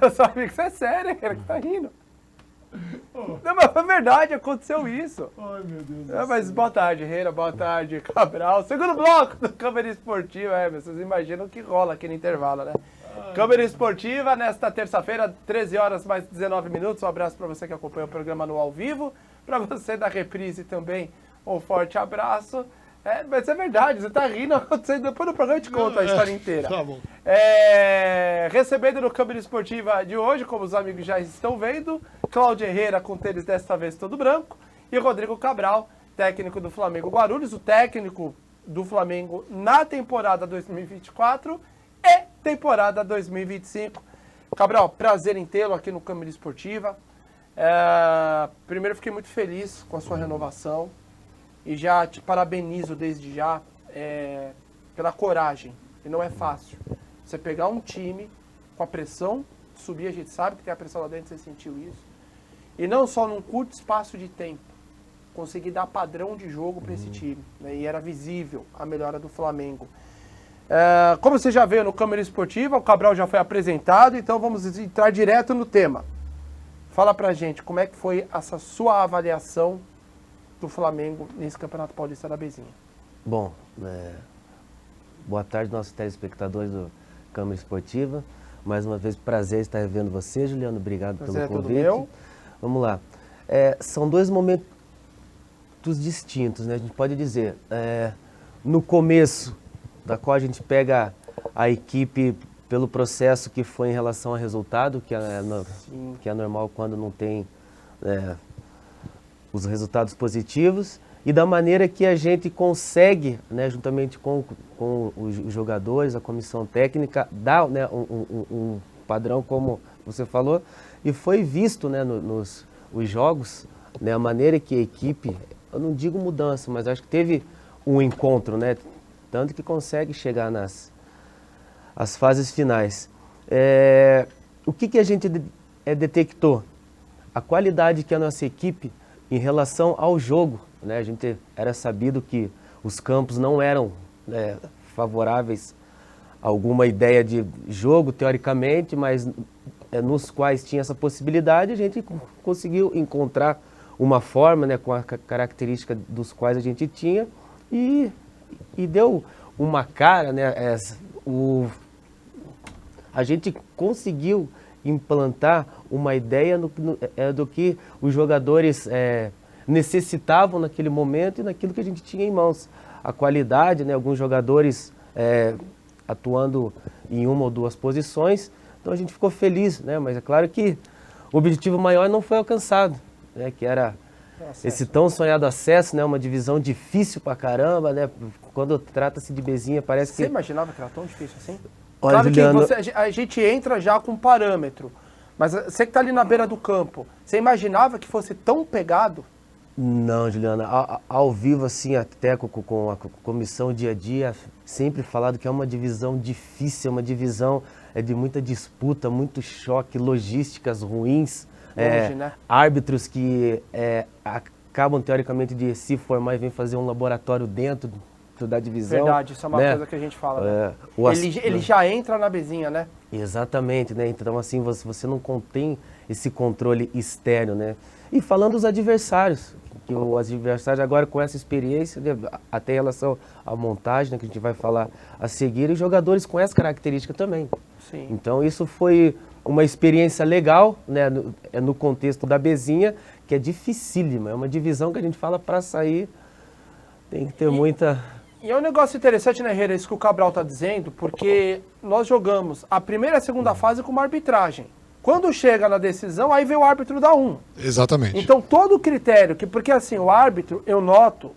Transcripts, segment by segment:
Meus amigos, isso é sério, cara, que tá rindo. Não, mas é verdade, aconteceu isso. Ai, meu Deus do Mas céu. boa tarde, Reira, boa tarde, Cabral. Segundo bloco do Câmara Esportiva, vocês imaginam o que rola aqui no intervalo, né? Câmara Esportiva, nesta terça-feira, 13 horas mais 19 minutos. Um abraço para você que acompanha o programa no ao vivo. Para você da reprise também, um forte abraço. Mas é verdade, você tá rindo, depois do programa eu te conto a história inteira. Tá bom. Recebendo no Câmara Esportiva de hoje, como os amigos já estão vendo, Cláudio Herrera com tênis desta vez todo branco e Rodrigo Cabral, técnico do Flamengo Guarulhos, o técnico do Flamengo na temporada 2024 e temporada 2025. Cabral, prazer em tê-lo aqui no Câmara Esportiva. Primeiro, fiquei muito feliz com a sua renovação. E já te parabenizo desde já pela coragem. E não é fácil. Você pegar um time com a pressão, subir, a gente sabe que tem a pressão lá dentro, você sentiu isso. E não só num curto espaço de tempo. Conseguir dar padrão de jogo para esse time. Né? E era visível a melhora do Flamengo. Como você já veio no Câmara Esportiva, o Cabral já foi apresentado, então vamos entrar direto no tema. Fala pra gente, como é que foi essa sua avaliação do Flamengo nesse Campeonato Paulista da Bezinha? Bom, boa tarde, nossos telespectadores do Câmara Esportiva. Mais uma vez, prazer estar revendo você, Juliano. Obrigado pelo convite. Meu. Vamos lá. São dois momentos distintos, né? A gente pode dizer. No começo, da qual a gente pega a equipe pelo processo que foi em relação ao resultado, que é normal quando não tem os resultados positivos, e da maneira que a gente consegue, né, juntamente com os jogadores, a comissão técnica, dar, né, um padrão, como você falou, e foi visto, né, nos jogos, né, a maneira que a equipe, eu não digo mudança, mas acho que teve um encontro, né, tanto que consegue chegar nas fases finais. O que a gente detectou? A qualidade que a nossa equipe em relação ao jogo, né? A gente era sabido que os campos não eram favoráveis a alguma ideia de jogo, teoricamente, mas nos quais tinha essa possibilidade, a gente conseguiu encontrar uma forma, né, com a característica dos quais a gente tinha e deu uma cara, né? A gente conseguiu implantar uma ideia do que os jogadores necessitavam naquele momento e naquilo que a gente tinha em mãos. A qualidade, né, alguns jogadores atuando em uma ou duas posições, então a gente ficou feliz, né, mas é claro que o objetivo maior não foi alcançado, né, que era esse tão sonhado acesso, né, uma divisão difícil pra caramba, né, quando trata-se de Bezinha parece que... Você imaginava que era tão difícil assim? Olha, Claro, Juliano, que a gente entra já com parâmetro, mas você que está ali na beira do campo, você imaginava que fosse tão pegado? Não, Juliana, ao vivo, assim, até com a comissão dia a dia, sempre falado que é uma divisão difícil, uma divisão de muita disputa, muito choque, logísticas ruins, Longe, né? árbitros que acabam, teoricamente, de se formar e vêm fazer um laboratório dentro da divisão. Verdade, isso é uma né? coisa que a gente fala. Né? Ele né? já entra na Bezinha, né? Exatamente, né? Então, assim, você não contém esse controle externo, né? E falando dos adversários, que os adversários agora com essa experiência, né, até em relação à montagem, né, que a gente vai falar a seguir, e jogadores com essa característica também. Sim. Então, isso foi uma experiência legal, né, no contexto da Bezinha, que é dificílima, é uma divisão que a gente fala para sair, tem que ter muita... E é um negócio interessante, né, Herrera, isso que o Cabral tá dizendo, porque nós jogamos a primeira e a segunda fase com uma arbitragem. Quando chega na decisão, aí vem o árbitro da 1. Exatamente. Então, todo o critério, porque assim, o árbitro, eu noto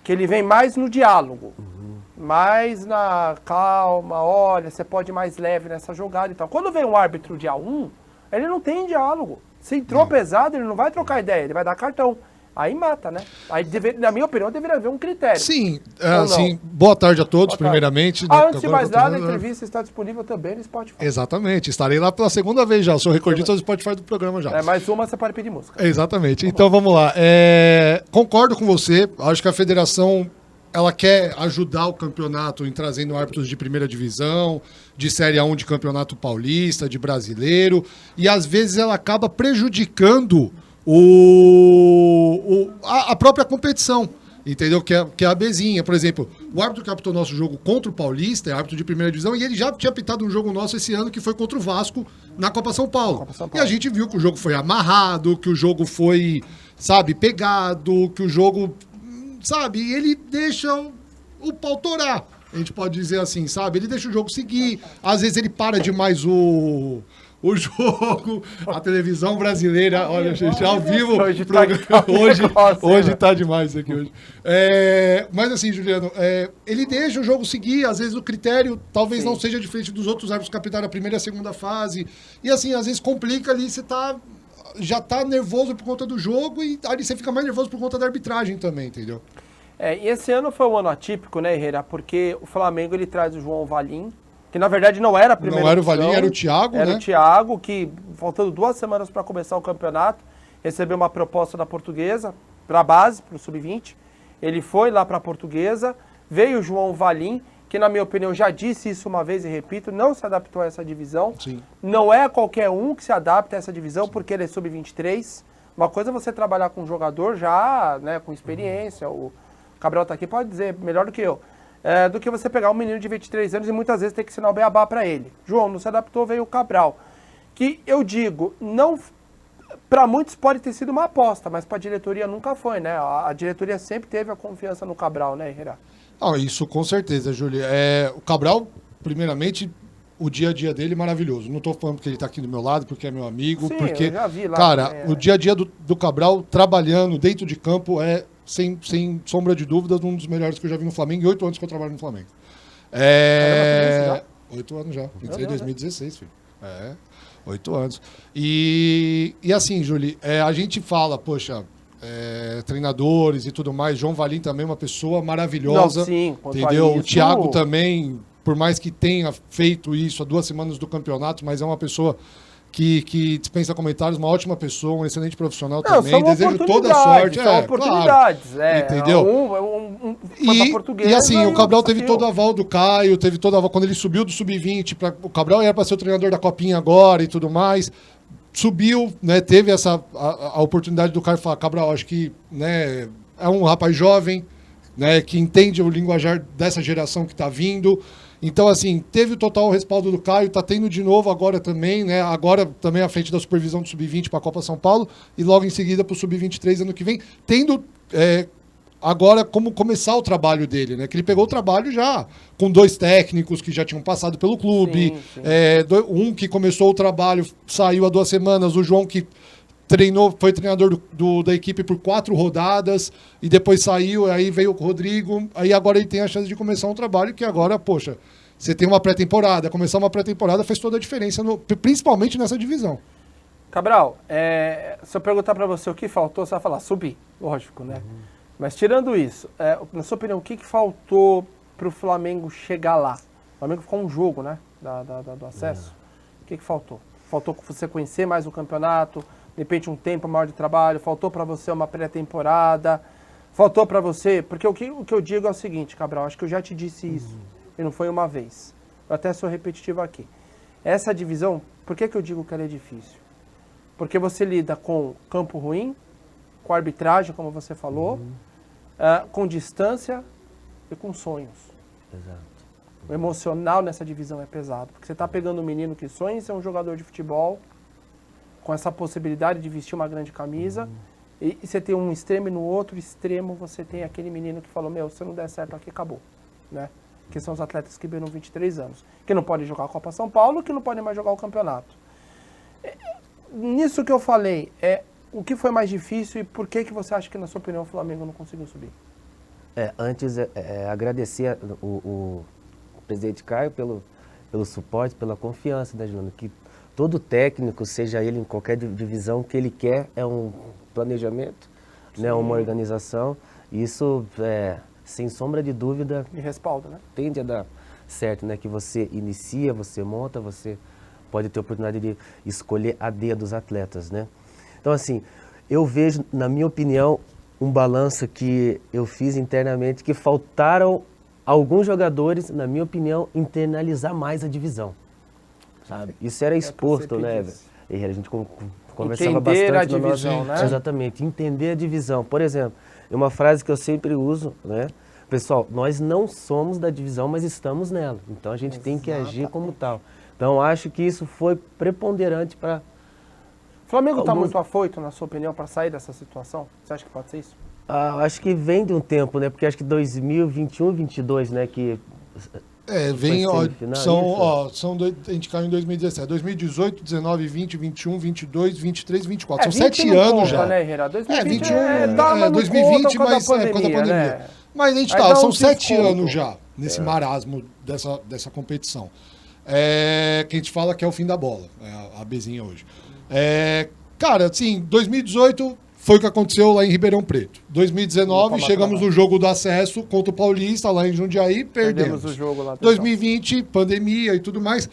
que ele vem mais no diálogo, mais na calma, olha, você pode ir mais leve nessa jogada e tal. Quando vem um árbitro dia 1, ele não tem diálogo. Se entrou pesado, ele não vai trocar ideia, ele vai dar cartão. Aí mata, né? Aí, na minha opinião, deveria haver um critério. Sim, sim. Boa tarde a todos, primeiramente. Antes de mais nada, a entrevista está disponível também no Spotify. Exatamente, estarei lá pela segunda vez já. Sou recordista do Spotify do programa já. Mais uma, você pode pedir música. Exatamente. Então vamos lá. Concordo com você. Acho que a federação ela quer ajudar o campeonato em trazendo árbitros de primeira divisão, de Série A1 de campeonato paulista, de brasileiro, e às vezes ela acaba prejudicando a própria competição. Entendeu? Que é a Bezinha. Por exemplo, o árbitro que apitou nosso jogo contra o Paulista, é árbitro de primeira divisão, e ele já tinha apitado um jogo nosso esse ano que foi contra o Vasco na Copa São Paulo. E a gente viu que o jogo foi amarrado, que o jogo foi, sabe, pegado, que o jogo, sabe, e ele deixa o pau torar. A gente pode dizer assim, sabe? Ele deixa o jogo seguir. Às vezes ele para demais o jogo, a televisão brasileira, olha, gente, ao vivo. Hoje tá demais isso aqui hoje. Mas assim, Juliano, ele deixa o jogo seguir, às vezes o critério talvez não seja diferente dos outros árbitros que apitaram a primeira e a segunda fase. E assim, às vezes complica ali, você já tá nervoso por conta do jogo e ali você fica mais nervoso por conta da arbitragem também, entendeu? E esse ano foi um ano atípico, né, Herrera? Porque o Flamengo ele traz o João Valim, que na verdade não era a primeira Não era opção, o Valim, era o Thiago, era né? o Thiago, que faltando 2 semanas para começar o campeonato, recebeu uma proposta da Portuguesa, para a base, para o Sub-20. Ele foi lá para a Portuguesa, veio o João Valim, que na minha opinião, já disse isso uma vez e repito, não se adaptou a essa divisão. Sim. Não é qualquer um que se adapta a essa divisão, porque ele é Sub-23. Uma coisa é você trabalhar com um jogador já, né, com experiência, o Cabral tá aqui, pode dizer melhor do que eu. Do que você pegar um menino de 23 anos e muitas vezes ter que ensinar o beabá para ele. João, não se adaptou, veio o Cabral. Que eu digo, não, para muitos pode ter sido uma aposta, mas para a diretoria nunca foi, né? A diretoria sempre teve a confiança no Cabral, né, Herrera? Isso com certeza, Júlio. O Cabral, primeiramente, o dia a dia dele é maravilhoso. Não estou falando porque ele está aqui do meu lado, porque é meu amigo, Sim, porque, eu já vi lá cara, também, o dia a dia do Cabral trabalhando dentro de campo sem sombra de dúvidas, um dos melhores que eu já vi no Flamengo, e 8 anos que eu trabalho no Flamengo. 8 anos já. Entrei em 2016, filho. 8 anos. E assim, Júlio, a gente fala, poxa, treinadores e tudo mais, João Valim também é uma pessoa maravilhosa. Não, sim, entendeu? O Thiago também, por mais que tenha feito isso há 2 semanas do campeonato, mas é uma pessoa que dispensa comentários, uma ótima pessoa, um excelente profissional também. Desejo toda a sorte. São oportunidades. Claro, entendeu? E assim, o Cabral teve todo o aval do Caio, teve todo o aval quando ele subiu do Sub-20. O Cabral era para ser o treinador da Copinha agora e tudo mais. Subiu, né? Teve a oportunidade do Caio falar: Cabral, acho que, né, é um rapaz jovem, né, que entende o linguajar dessa geração que está vindo. Então, assim, teve o total respaldo do Caio, tá tendo de novo agora também, né? Agora também à frente da supervisão do Sub-20 para a Copa São Paulo e logo em seguida para o Sub-23 ano que vem, tendo agora como começar o trabalho dele, né? Que ele pegou o trabalho já com 2 técnicos que já tinham passado pelo clube, sim. Um que começou o trabalho, saiu há 2 semanas, o João que foi treinador da equipe por 4 rodadas e depois saiu, aí veio o Rodrigo, aí agora ele tem a chance de começar um trabalho que agora, poxa, você tem uma pré-temporada, começar uma pré-temporada faz toda a diferença, principalmente nessa divisão. Cabral, se eu perguntar para você o que faltou, você vai falar subir, lógico, né? Mas tirando isso, na sua opinião, o que faltou para o Flamengo chegar lá? O Flamengo ficou um jogo, né, do acesso. O que faltou? Faltou você conhecer mais o campeonato, de repente um tempo maior de trabalho, faltou para você uma pré-temporada, faltou para você... Porque o que eu digo é o seguinte, Cabral, acho que eu já te disse isso, e não foi uma vez. Eu até sou repetitivo aqui. Essa divisão, por que eu digo que ela é difícil? Porque você lida com campo ruim, com arbitragem, como você falou, com distância e com sonhos. Exato. O emocional nessa divisão é pesado, porque você está pegando um menino que sonha em ser um jogador de futebol, com essa possibilidade de vestir uma grande camisa, e você tem um extremo e no outro extremo você tem aquele menino que falou, se não der certo aqui, acabou, né? Que são os atletas que beiram 23 anos, que não podem jogar a Copa São Paulo, que não podem mais jogar o campeonato. Nisso que eu falei, o que foi mais difícil e por que você acha que, na sua opinião, o Flamengo não conseguiu subir? Antes, agradecer o presidente Caio pelo suporte, pela confiança, né, Juliano? Que todo técnico, seja ele em qualquer divisão, o que ele quer é um planejamento, né, uma organização. Isso, sem sombra de dúvida... E respaldo, né? Tende a dar certo, né? Que você inicia, você monta, você pode ter a oportunidade de escolher a dedo dos atletas, né? Então, assim, eu vejo, na minha opinião, um balanço que eu fiz internamente, que faltaram alguns jogadores, na minha opinião, internalizar mais a divisão, sabe? Isso era exposto, né, velho? A gente conversava entender bastante a divisão, né? Exatamente, entender a divisão. Por exemplo, é uma frase que eu sempre uso, né? Pessoal, nós não somos da divisão, mas estamos nela. Então a gente tem que agir como tal. Então acho que isso foi preponderante para... O Flamengo está muito afoito, na sua opinião, para sair dessa situação? Você acha que pode ser isso? Acho que vem de um tempo, né? Porque acho que 2021, 2022, né? Que vem, a gente caiu em 2017, 2018, 19, 20, 21, 22, 23, 24. São 7 anos já. Né, Herrera? 2020 2020, mas conta da pandemia. Né? Mas a gente são 7 anos já nesse marasmo dessa competição. Que a gente fala que é o fim da bola, a Bezinha hoje. Cara, assim, 2018 foi o que aconteceu lá em Ribeirão Preto. 2019, chegamos no jogo do acesso contra o Paulista, lá em Jundiaí, perdemos. O jogo lá. 2020, pandemia e tudo mais.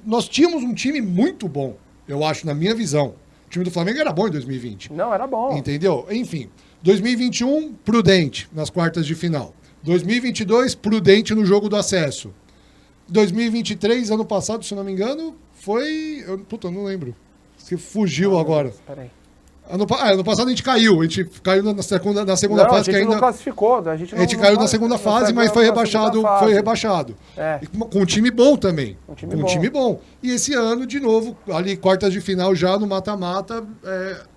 Nós tínhamos um time muito bom, eu acho, na minha visão. O time do Flamengo era bom em 2020. Não, era bom. Entendeu? Enfim, 2021, prudente nas quartas de final. 2022, prudente no jogo do acesso. 2023, ano passado, se não me engano, foi... eu não lembro. Se fugiu agora. Peraí. Ano passado a gente caiu na segunda fase. A gente não classificou. A gente caiu na segunda fase, mas foi rebaixado. Com um time bom também. Um time bom. E esse ano, de novo, ali, quartas de final já no mata-mata.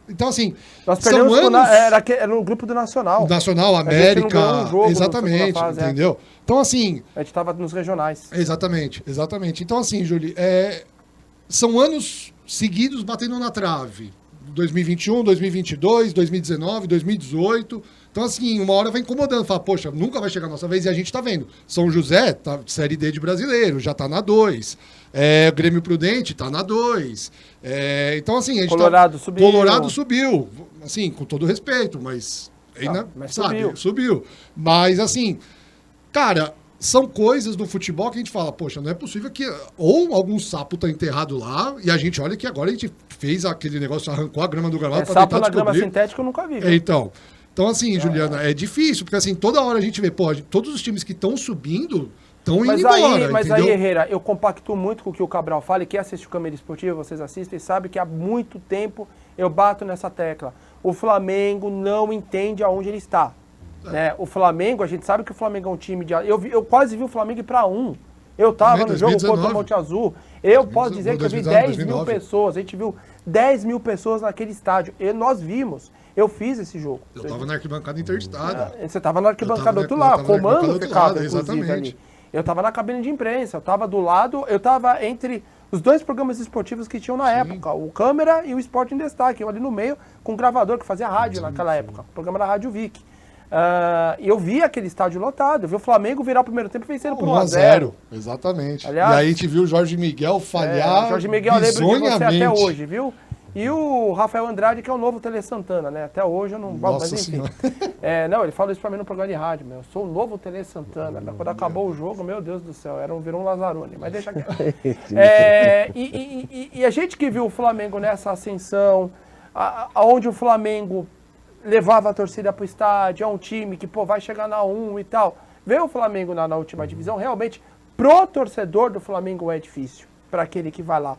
Então, assim, nós perdemos era no grupo do Nacional. Nacional, América, exatamente, fase, entendeu? Então, assim... A gente estava nos regionais. Exatamente. Então, assim, Júlio, são anos seguidos batendo na trave. 2021, 2022, 2019, 2018. Então, assim, uma hora vai incomodando. Fala, poxa, nunca vai chegar a nossa vez. E a gente tá vendo. São José tá Série D de brasileiro, já tá na 2. Grêmio Prudente tá na 2. Então, assim, a gente Colorado subiu. Assim, com todo respeito, mas subiu. Mas, assim, cara... São coisas do futebol que a gente fala, poxa, não é possível que ou algum sapo tá enterrado lá, e a gente olha que agora a gente fez aquele negócio, arrancou a grama do gramado para tentar descobrir. Sapo na grama sintética eu nunca vi. Então assim, Juliana, é difícil, porque assim, toda hora a gente vê, todos os times que estão subindo estão indo embora, Mas aí, Herrera, eu compacto muito com o que o Cabral fala, e quem assiste o Câmera Esportiva, vocês assistem, sabe que há muito tempo eu bato nessa tecla. O Flamengo não entende aonde ele está. Né? O Flamengo, a gente sabe que o Flamengo é um time de... Eu quase vi o Flamengo ir para 1. Eu tava no jogo contra o Monte Azul. Eu posso dizer que eu vi 10 mil pessoas. A gente viu 10 mil pessoas naquele estádio. Nós vimos. Eu fiz esse jogo. Eu tava na arquibancada interditada. Você tava na arquibancada do outro lado. Comando ficava, inclusive, ali. Eu tava na cabine de imprensa. Eu tava do lado... Eu tava entre os dois programas esportivos que tinham na época. O Câmera e o Esporte em Destaque. Eu ali no meio com um gravador que fazia rádio naquela época. O programa da Rádio Vic. Eu vi aquele estádio lotado, eu vi o Flamengo virar o primeiro tempo vencendo por 1-0. Exatamente. Aliás, e aí a gente viu o Jorge Miguel falhar. Jorge Miguel, eu lembro de você até hoje, viu? E o Rafael Andrade, que é o novo Tele Santana, né? Até hoje eu não... Nossa, mas enfim. Não, ele falou isso pra mim no programa de rádio, meu. Eu sou o novo Tele Santana. Quando acabou o jogo, meu Deus do céu, virou um Lazzaroni. Mas deixa quieto. E a gente que viu o Flamengo nessa ascensão, onde o Flamengo... levava a torcida pro estádio, é um time que, vai chegar na 1 e tal. Ver o Flamengo na última divisão, realmente, pro torcedor do Flamengo é difícil, para aquele que vai lá.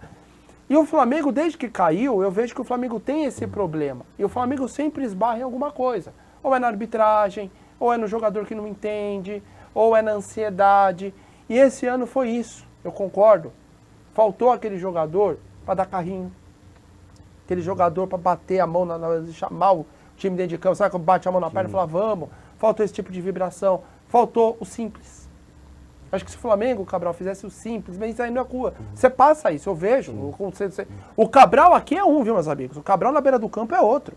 E o Flamengo, desde que caiu, eu vejo que o Flamengo tem esse problema. E o Flamengo sempre esbarra em alguma coisa. Ou é na arbitragem, ou é no jogador que não entende, ou é na ansiedade. E esse ano foi isso, eu concordo. Faltou aquele jogador para dar carrinho. Aquele jogador para bater a mão, chamar o time dentro de campo, sabe quando bate a mão na perna e fala, vamos. Faltou esse tipo de vibração. Faltou o simples. Acho que se o Flamengo, o Cabral, fizesse o simples, mas isso aí não é rua. Você passa isso, eu vejo. O Cabral aqui é um, viu, meus amigos? O Cabral na beira do campo é outro.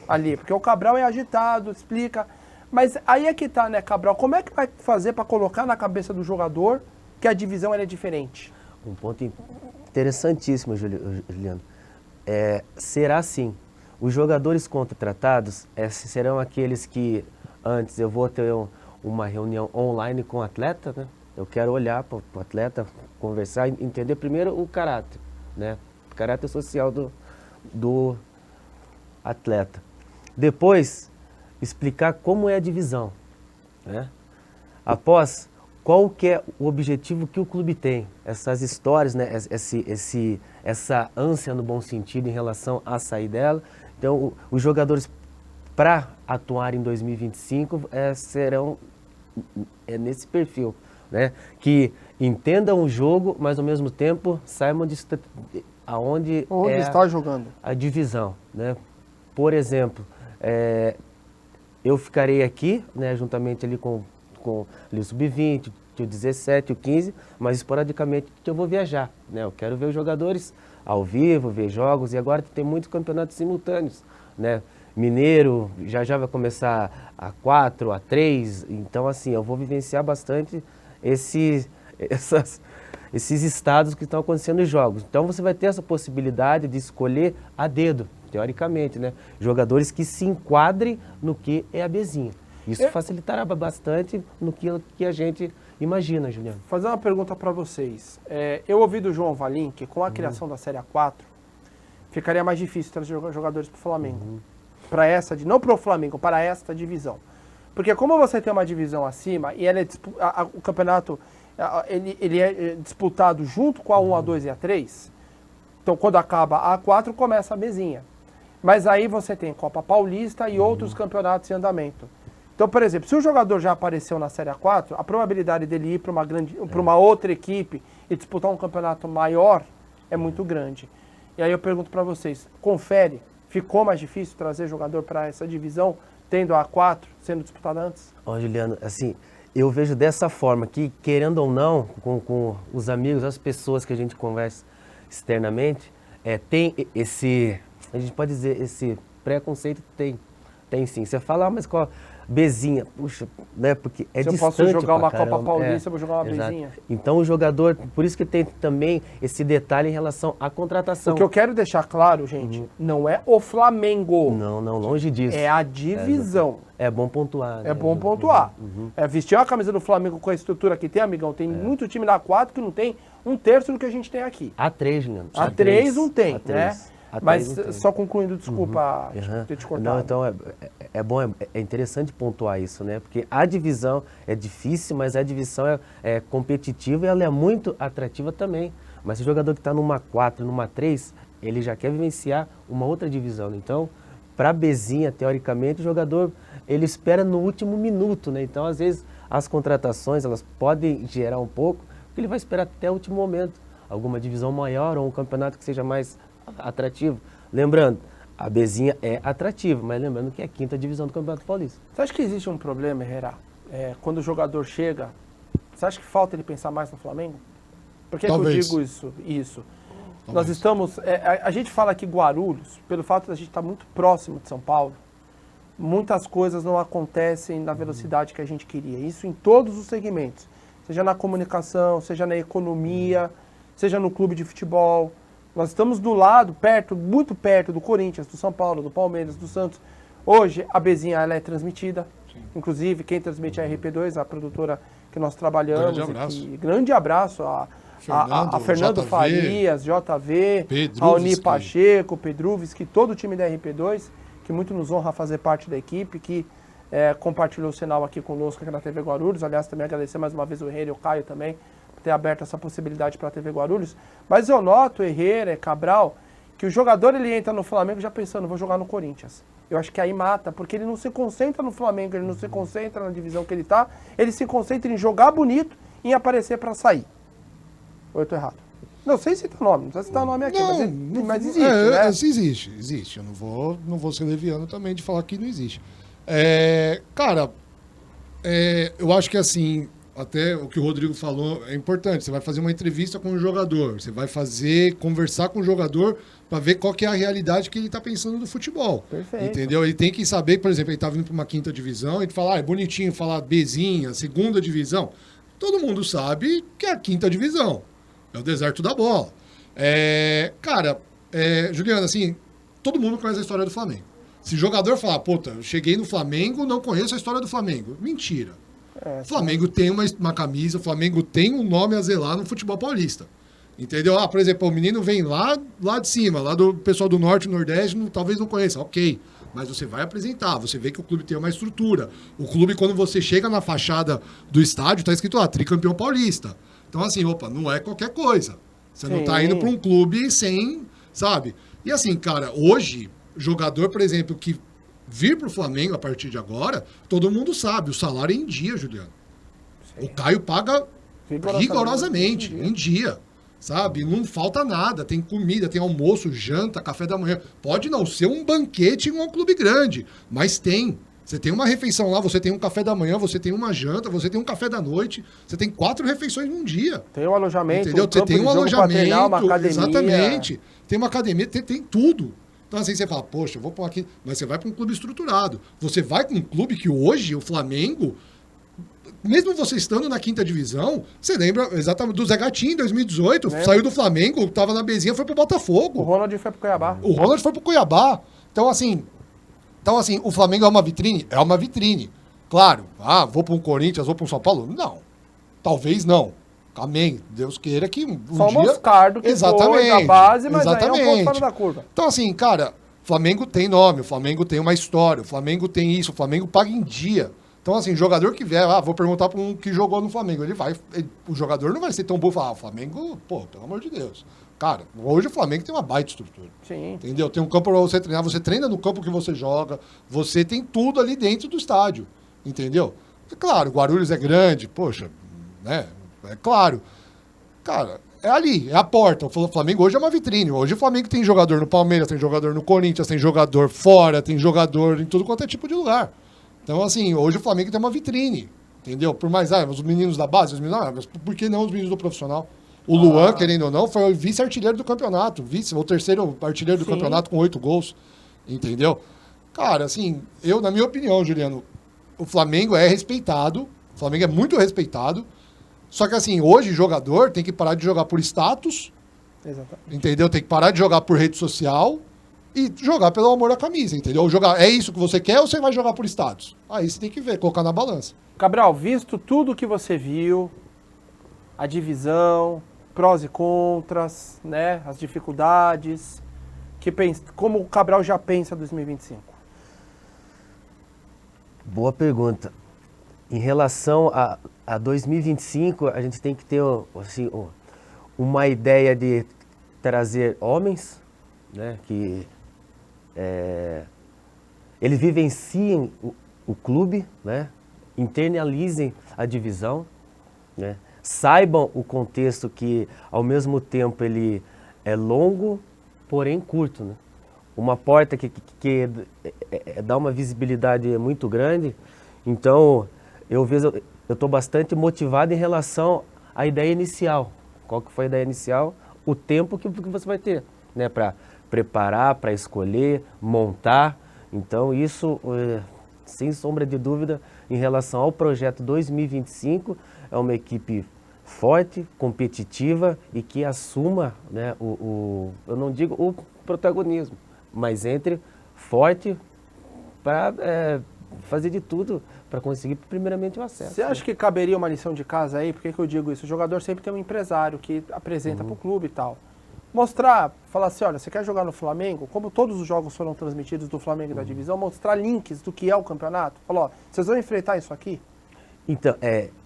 Ali, porque o Cabral é agitado, explica. Mas aí é que tá, né, Cabral? Como é que vai fazer para colocar na cabeça do jogador que a divisão é diferente? Um ponto interessantíssimo, Juliano. Será assim. Os jogadores contratados serão aqueles que, antes eu vou ter uma reunião online com o atleta, né? Eu quero olhar para o atleta, conversar, entender primeiro o caráter, né? O caráter social do atleta. Depois, explicar como é a divisão, né? Após, qual que é o objetivo que o clube tem, essas histórias, né? Essa ânsia no bom sentido em relação a sair dela. Então, os jogadores, para atuar em 2025, serão nesse perfil, né? Que entendam o jogo, mas ao mesmo tempo saibam onde está jogando a divisão, né? Por exemplo, eu ficarei aqui, né, juntamente ali com ali o Sub-20, o 17, o 15, mas esporadicamente eu vou viajar, né? Eu quero ver os jogadores ao vivo, ver jogos, e agora tem muitos campeonatos simultâneos, né? Mineiro já vai começar a 4, a 3, então assim, eu vou vivenciar bastante esses estados que estão acontecendo em jogos. Então você vai ter essa possibilidade de escolher a dedo, teoricamente, né? Jogadores que se enquadrem no que é a Bezinha. Isso facilitará bastante no que a gente imagina, Juliano. Fazer uma pergunta para vocês. Eu ouvi do João Valim que com a criação da Série A4 ficaria mais difícil trazer jogadores para o Flamengo. Não para o Flamengo, para esta divisão. Porque como você tem uma divisão acima e ela o campeonato ele é disputado junto com a 1, a 2 e a 3, então quando acaba a A4 começa a Bezinha. Mas aí você tem Copa Paulista e outros campeonatos em andamento. Então, por exemplo, se o jogador já apareceu na Série A4, a probabilidade dele ir para uma outra equipe e disputar um campeonato maior é muito grande. E aí eu pergunto para vocês, confere, ficou mais difícil trazer jogador para essa divisão, tendo a A4 sendo disputada antes? Ó, Juliano, assim, eu vejo dessa forma que, querendo ou não, com os amigos, as pessoas que a gente conversa externamente, tem esse, a gente pode dizer, esse preconceito, tem sim. Você fala, mas qual... Bezinha, puxa, né, porque é distante. Se eu posso jogar uma caramba. Copa Paulista, eu vou jogar uma Exato. Bezinha. Então o jogador, por isso que tem também esse detalhe em relação à contratação. O que eu quero deixar claro, gente, não é o Flamengo. Não, longe disso. É a divisão. É bom pontuar. Né? É bom pontuar. Vestir uma camisa do Flamengo com a estrutura que tem, amigão, tem muito time da A4 que não tem um terço do que a gente tem aqui. A3, Juliano. A3 não tem, A3. né? Mas só concluindo, desculpa ter te cortado. Não, então é bom, é interessante pontuar isso, né? Porque a divisão é difícil, mas a divisão é competitiva e ela é muito atrativa também. Mas o jogador que está numa 4, numa 3, ele já quer vivenciar uma outra divisão. Né? Então, para a Bezinha, teoricamente, o jogador ele espera no último minuto, né? Então, às vezes, as contratações elas podem gerar um pouco, porque ele vai esperar até o último momento. Alguma divisão maior ou um campeonato que seja mais atrativo. Lembrando, a Bezinha é atrativa, mas lembrando que é a 5ª divisão do Campeonato Paulista. Você acha que existe um problema, Herrera? Quando o jogador chega, você acha que falta ele pensar mais no Flamengo? Por que, que eu digo isso? Nós estamos... a gente fala aqui Guarulhos, pelo fato de a gente estar muito próximo de São Paulo, muitas coisas não acontecem na velocidade que a gente queria. Isso em todos os segmentos. Seja na comunicação, seja na economia, seja no clube de futebol. Nós estamos do lado, muito perto do Corinthians, do São Paulo, do Palmeiras, do Santos. Hoje, a Bezinha ela é transmitida. Sim. Inclusive, quem transmite é a RP2, a produtora que nós trabalhamos. Grande abraço. Grande abraço a Fernando JV, Farias, JV, a Oni Pacheco, Pedruvis, que todo o time da RP2, que muito nos honra fazer parte da equipe, que compartilhou o sinal aqui conosco aqui na TV Guarulhos. Aliás, também agradecer mais uma vez o Herrera e o Caio também, ter aberto essa possibilidade para a TV Guarulhos. Mas eu noto, Herrera, Cabral, que o jogador ele entra no Flamengo já pensando, vou jogar no Corinthians. Eu acho que aí mata, porque ele não se concentra no Flamengo, ele não se concentra na divisão que ele está, ele se concentra em jogar bonito e em aparecer para sair. Ou eu tô errado? Não sei citar nome, não precisa citar nome aqui, mas existe, né? Existe. Eu não vou ser leviano também de falar que não existe. Cara, eu acho que assim, até o que o Rodrigo falou é importante. Você vai fazer uma entrevista com o jogador, você vai conversar com o jogador para ver qual que é a realidade que ele está pensando do futebol. Perfeito. Entendeu? Ele tem que saber, por exemplo, ele está vindo para uma 5ª divisão, e fala, é bonitinho falar Bezinha, 2ª divisão. Todo mundo sabe que é a 5ª divisão. É o deserto da bola. Cara, Juliano, assim, todo mundo conhece a história do Flamengo. Se o jogador falar, puta, eu cheguei no Flamengo, não conheço a história do Flamengo. Mentira. O Flamengo tem uma camisa, o Flamengo tem um nome a zelar no futebol paulista. Entendeu? Por exemplo, o menino vem lá de cima, lá do pessoal do Norte e Nordeste, talvez não conheça. Ok. mas você vai apresentar, você vê que o clube tem uma estrutura. O clube, quando você chega na fachada do estádio, tá escrito lá, tricampeão paulista. Então, assim, opa, não é qualquer coisa. Você não tá indo para um clube sem, sabe? E assim, cara, hoje, jogador, por exemplo, que vir pro Flamengo a partir de agora, todo mundo sabe, o salário é em dia, Juliano. Sim. O Caio paga rigorosamente, em dia. Sabe? Não falta nada. Tem comida, tem almoço, janta, café da manhã. Pode não ser um banquete em um clube grande, mas tem. Você tem uma refeição lá, você tem um café da manhã, você tem uma janta, você tem um café da noite, você tem 4 refeições num dia. Tem um alojamento, entendeu? Você tem um alojamento, treinar, uma academia. Exatamente. Tem uma academia, tem tudo. Então assim, você fala, poxa, eu vou pôr aqui, mas você vai para um clube estruturado. Você vai para um clube que hoje, o Flamengo, mesmo você estando na 5ª divisão, você lembra exatamente do Zé Gatinho, em 2018, saiu do Flamengo, estava na Bezinha, foi pro Botafogo. O Ronald foi pro Cuiabá. O Ronald foi pro Cuiabá. Então, assim, o Flamengo é uma vitrine? É uma vitrine. Claro, vou para um Corinthians, vou para um São Paulo? Não. Talvez não. Amém. Deus queira que um só dia... o Moscardo que foi da base, mas exatamente. aí é um ponto fora da curva. Então, assim, cara, o Flamengo tem nome, o Flamengo tem uma história, o Flamengo tem isso, o Flamengo paga em dia. Então, assim, jogador que vier, vou perguntar para um que jogou no Flamengo. O jogador não vai ser tão bom falar, o Flamengo, pô, pelo amor de Deus. Cara, hoje o Flamengo tem uma baita estrutura. Sim. Entendeu? Tem um campo para você treinar, você treina no campo que você joga, você tem tudo ali dentro do estádio. Entendeu? Claro, Guarulhos é grande, poxa, né? É claro. Cara, é ali, é a porta. O Flamengo hoje é uma vitrine. Hoje o Flamengo tem jogador no Palmeiras, tem jogador no Corinthians, tem jogador fora, tem jogador em tudo quanto é tipo de lugar. Então, assim, hoje o Flamengo tem uma vitrine, entendeu? Por mais, os meninos da base, mas por que não os meninos do profissional? O Luan, querendo ou não, foi o vice-artilheiro do campeonato, o 3º artilheiro do campeonato com 8 gols, entendeu? Cara, assim, na minha opinião, Juliano, o Flamengo é respeitado, o Flamengo é muito respeitado, só que, assim, hoje o jogador tem que parar de jogar por status, entendeu? Tem que parar de jogar por rede social, e jogar pelo amor à camisa, entendeu? É isso que você quer ou você vai jogar por status? Aí você tem que ver, colocar na balança. Cabral, visto tudo que você viu, a divisão, prós e contras, né, as dificuldades, como o Cabral já pensa 2025? Boa pergunta. Em relação a 2025, a gente tem que ter assim, uma ideia de trazer homens, né, que eles vivenciem o clube, né, internalizem a divisão, né, saibam o contexto que, ao mesmo tempo, ele é longo, porém curto, né? Uma porta que dá uma visibilidade muito grande. Então, eu estou bastante motivado em relação à ideia inicial. Qual que foi a ideia inicial? O tempo que você vai ter, né, para preparar, para escolher, montar. Então, isso, sem sombra de dúvida, em relação ao projeto 2025, é uma equipe forte, competitiva e que assuma, né, eu não digo o protagonismo, mas entre forte para fazer de tudo para conseguir primeiramente o acesso. Você acha que caberia uma lição de casa aí? Por que eu digo isso? O jogador sempre tem um empresário que apresenta para o clube e tal. Mostrar, falar assim, olha, você quer jogar no Flamengo? Como todos os jogos foram transmitidos do Flamengo e da divisão, mostrar links do que é o campeonato. Falar, ó, vocês vão enfrentar isso aqui? Então,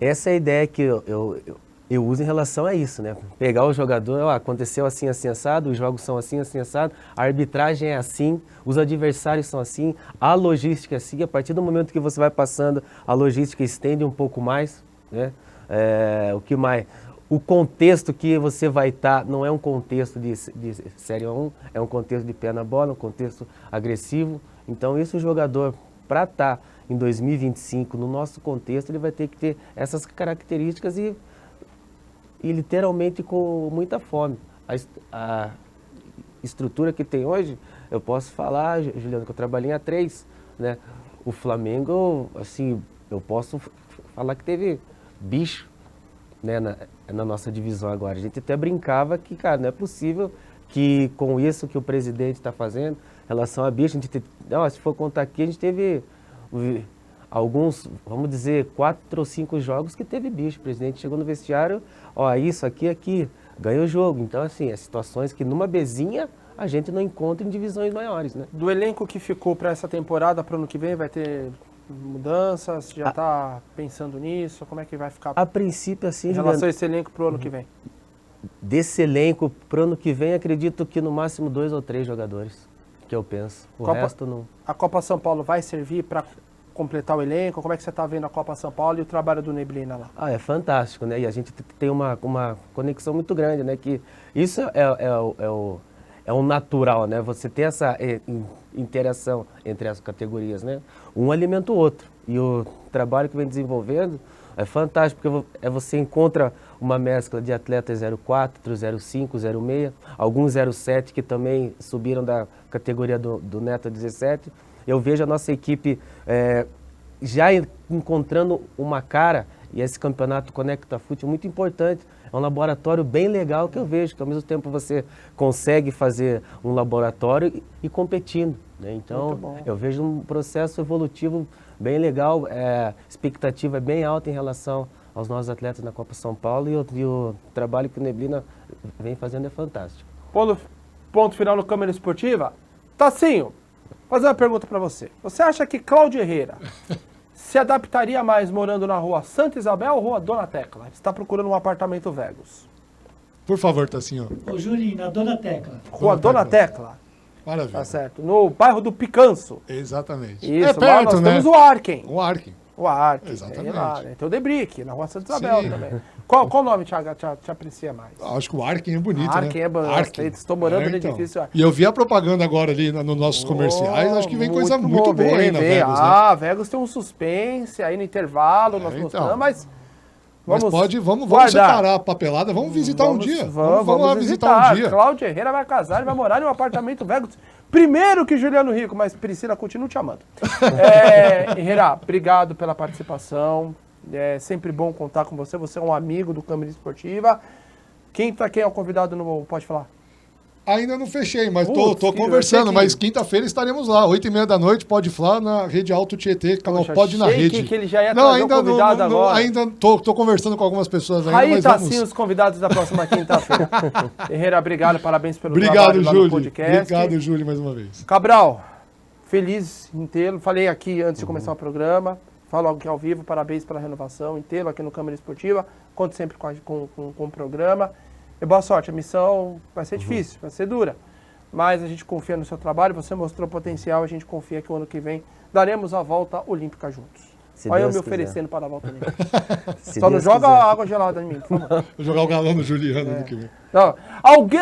essa é a ideia que eu uso em relação a isso, né? Pegar o jogador, aconteceu assim, assim, assado, os jogos são assim, assim, assado, a arbitragem é assim, os adversários são assim, a logística é assim, a partir do momento que você vai passando, a logística estende um pouco mais, né? O que mais? O contexto que você vai estar não é um contexto de Série 1, é um contexto de pé na bola, um contexto agressivo. Então, isso o jogador, para estar em 2025, no nosso contexto, ele vai ter que ter essas características e literalmente com muita fome. A estrutura que tem hoje, eu posso falar, Juliano, que eu trabalhei a 3, né? O Flamengo, assim, eu posso falar que teve bicho, né, na nossa divisão agora. A gente até brincava que, cara, não é possível que com isso que o presidente está fazendo, em relação a bicho, a gente se for contar aqui, a gente teve alguns, vamos dizer, 4 ou 5 jogos que teve bicho. O presidente chegou no vestiário, isso aqui, ganhou o jogo. Então, assim, as situações que numa bezinha a gente não encontra em divisões maiores, né? Do elenco que ficou para essa temporada, para o ano que vem, vai ter mudanças? Já está pensando nisso? Como é que vai ficar A princípio, assim, em relação a esse elenco para o ano que vem? desse elenco para o ano que vem, acredito que no máximo 2 ou 3 jogadores, que eu penso. O resto não. A Copa São Paulo vai servir para completar o elenco? Como é que você está vendo a Copa São Paulo e o trabalho do Neblina lá? Ah, é fantástico, né? E a gente tem uma conexão muito grande, né? Que isso é o natural, né? Você ter essa interação entre as categorias, né? Um alimenta o outro. E o trabalho que vem desenvolvendo é fantástico, porque você encontra uma mescla de atletas 04, 05, 06, alguns 07 que também subiram da categoria do Neto 17. Eu vejo a nossa equipe já encontrando uma cara, e esse campeonato Conecta Fute é muito importante. É um laboratório bem legal que eu vejo, que ao mesmo tempo você consegue fazer um laboratório e competindo, né? Então, eu vejo um processo evolutivo bem legal, expectativa é bem alta em relação aos nossos atletas na Copa São Paulo e o trabalho que o Neblina vem fazendo é fantástico. Ponto final no Câmara Esportiva. Tassinho, vou fazer uma pergunta para você. Você acha que Cláudio Herrera se adaptaria mais morando na rua Santa Isabel ou rua Dona Tecla? Você está procurando um apartamento Vegas. Por favor, Tassinho. Ô, Julinho, na Dona Tecla. Rua Dona Tecla. Maravilha. Tá certo. No bairro do Picanço. Exatamente. Isso, é perto, lá nós né? temos o Arken. O Arken. O Arken. Exatamente. Lá, né? Tem o Debrick, na rua Santa Isabel Sim. também. Qual nome te aprecia mais? Acho que o Arken é bonito, Arken né? é bonito. Estou morando no então. edifício. E eu vi a propaganda agora ali nos nossos comerciais, acho que vem coisa muito boa aí na Vegas, né? Ah, Vegas tem um suspense aí no intervalo, nós mostramos, mas vamos separar a papelada, vamos visitar um dia. Vamos lá visitar um dia. Cláudio Herrera vai casar, ele vai morar em um apartamento Vegas. Primeiro que Juliano Rico, mas Priscila, continua te amando. Herrera, obrigado pela participação. É sempre bom contar com você. Você é um amigo do Câmara Esportiva. Quem é o convidado no Pode Falar? Ainda não fechei, mas tô conversando. Mas quinta-feira estaremos lá, 8h30 da noite, Pode Falar, na Rede Alto Tietê, canal Pode na Rede. Que ele já ia trazer o convidado agora. Ainda tô conversando com algumas pessoas ainda, Aí mas tá vamos... sim os convidados da próxima quinta-feira. Herrera, obrigado, parabéns pelo trabalho lá no podcast. Obrigado, Júlio, mais uma vez. Cabral, feliz em tê-lo. Falei aqui antes de começar o programa. Falo aqui ao vivo, parabéns pela renovação, em tê-lo aqui no Câmara Esportiva. Conto sempre com o programa. E boa sorte, a missão vai ser difícil, vai ser dura. Mas a gente confia no seu trabalho, você mostrou potencial, a gente confia que o ano que vem daremos a volta olímpica juntos. Olha eu me oferecendo para a volta olímpica. Só não joga água gelada em mim, por favor. Vou jogar o galão no Juliano ano que vem. Não,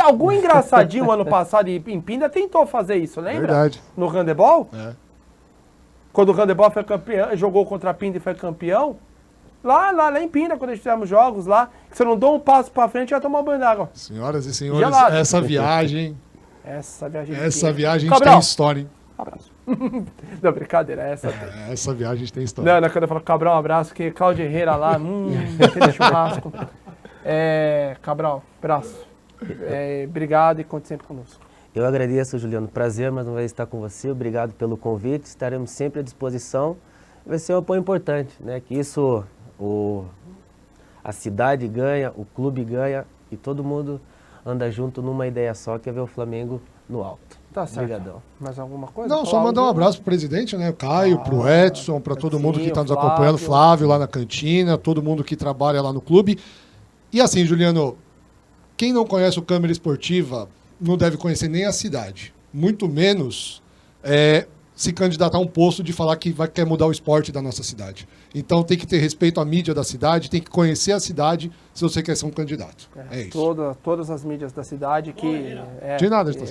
algum engraçadinho ano passado em Pinda tentou fazer isso, lembra? Verdade. No handebol? É. Quando o handebol foi campeão, jogou contra a Pinda e foi campeão. Lá em Pinda, quando a gente fizemos jogos lá, que você não dá um passo pra frente, já tomou um banho d'água. Senhoras e senhores, Gelado. essa viagem Cabral, tem história, hein? Abraço. Não, brincadeira, essa tem. Essa viagem tem história. Não, quando eu falo Cabral, um abraço, que Cláudio Herrera lá, aquele churrasco. Cabral, abraço. Obrigado e conte sempre conosco. Eu agradeço, Juliano. Prazer mais uma vez estar com você. Obrigado pelo convite. Estaremos sempre à disposição. Vai ser um apoio importante, né? Que isso a cidade ganha, o clube ganha e todo mundo anda junto numa ideia só, que é ver o Flamengo no alto. Tá certo. Obrigadão. Mais alguma coisa? Não, só mandar um abraço pro presidente, né? O Caio, pro Edson, para todo mundo que está nos acompanhando, Flávio lá na cantina, todo mundo que trabalha lá no clube. E assim, Juliano, quem não conhece o Câmara Esportiva não deve conhecer nem a cidade, muito menos se candidatar a um posto de falar que quer mudar o esporte da nossa cidade. Então tem que ter respeito à mídia da cidade, tem que conhecer a cidade se você quer ser um candidato. É isso. Todas as mídias da cidade que... De nada, está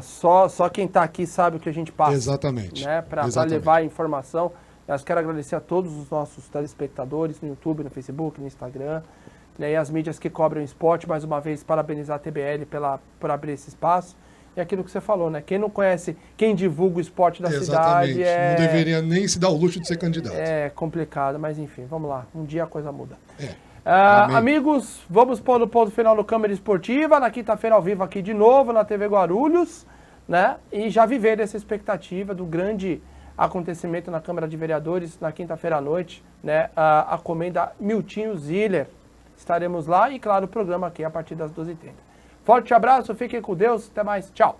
só quem está aqui sabe o que a gente passa. Exatamente. Né, para levar a informação. Eu quero agradecer a todos os nossos telespectadores no YouTube, no Facebook, no Instagram, né, e as mídias que cobrem o esporte. Mais uma vez, parabenizar a TBL por abrir esse espaço. E aquilo que você falou, né? Quem não conhece, quem divulga o esporte da cidade não deveria nem se dar o luxo de ser candidato. É complicado, mas enfim, vamos lá. Um dia a coisa muda. Amém. Amigos, vamos pôr o ponto final no Câmara Esportiva, na quinta-feira ao vivo aqui de novo, na TV Guarulhos, né? E já viver essa expectativa do grande acontecimento na Câmara de Vereadores na quinta-feira à noite, né? A comenda Miltinho Ziller. Estaremos lá e, claro, o programa aqui a partir das 12h30. Forte abraço, fiquem com Deus, até mais, tchau.